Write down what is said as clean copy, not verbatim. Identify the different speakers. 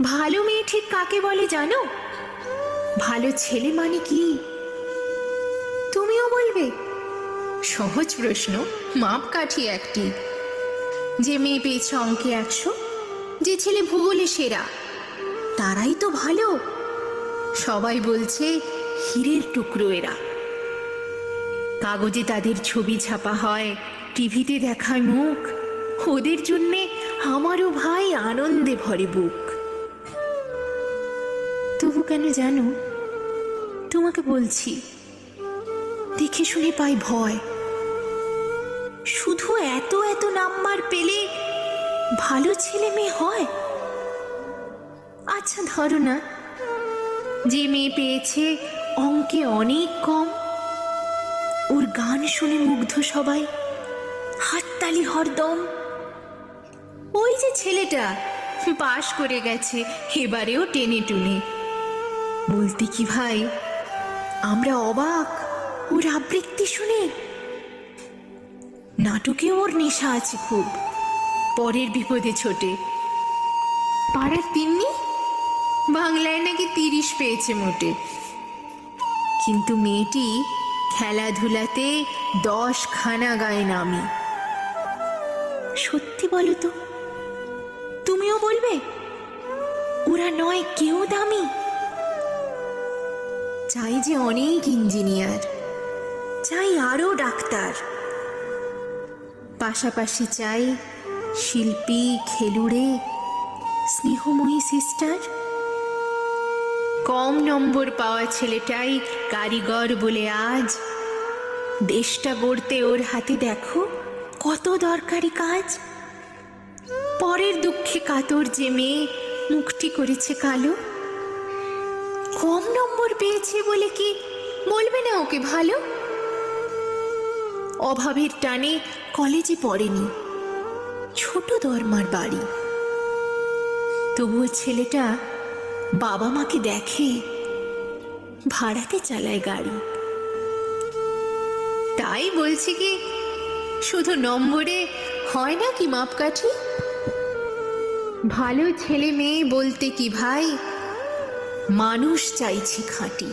Speaker 1: ভালো মেয়ে ঠিক কাকে বলে জানো? ভালো ছেলে মানে কি তুমিও বলবে? সহজ প্রশ্ন, মাপকাঠি একটি। যে মেয়ে পেয়েছে অঙ্কে 100, যে ছেলে ভূগোলে সেরা, তারাই তো ভালো। সবাই বলছে হীরের টুকরো এরা। কাগজে তাদের ছবি ছাপা হয়, টিভিতে দেখায় মুখ। ওদের জন্যে আমারও ভাই আনন্দে ভরে বুক। তবু কেন জানো, তোমাকে বলছি, দেখে শুনে পাই ভয়। শুধু এত এত নাম্বার পেলে ভালো ছেলে মেয়ে হয়? আচ্ছা ধরো না, যে মেয়ে পেয়েছে অঙ্কে অনেক কম, ওর গান শুনে মুগ্ধ সবাই, হাততালি হরদম। ওই যে ছেলেটা পাশ করে গেছে এবারেও টেনে টুনে, বলতে কি ভাই আমরা অবাক ওর আবৃত্তি শুনে। নাটকে ওর নেশা আছে খুব, পরের বিপদে ছোটে। পাড়ার তিন্নি বাংলায় নাকি 30 পেয়েছে মোটে, কিন্তু মেয়েটি খেলাধুলাতে 10 খানা গায়ে নামি। সত্যি বলো তো, তুমিও বলবে ওরা নয় কেউ দামি? চাই যে অনেক ইঞ্জিনিয়ার, চাই আরো ডাক্তার, পাশাপাশি চাই শিল্পী, খেলুড়ে, স্নেহময়ী সিস্টার। কম নম্বর পাওয়া ছেলেটাই কারিগর বলে আজ দেশটা গড়তে ওর হাতে দেখো কত দরকারি কাজ। পরের দুঃখে কাতর যে মেয়ে মুখটি করেছে কালো, কম নম্বর পেয়েছে বলে কি বলবে না ওকে ভালো? অভাবের টানে কলেজে পড়েনি, ছোট দরমার বাড়ি, তবুও ছেলেটা বাবা মাকে দেখে, ভাড়াতে চালায় গাড়ি। তাই বলছি কি, শুধু নম্বরে হয় না কি মাপকাঠি? ভালো ছেলে মেয়ে বলতে কি ভাই, মানুষ চাইছি খাঁটি।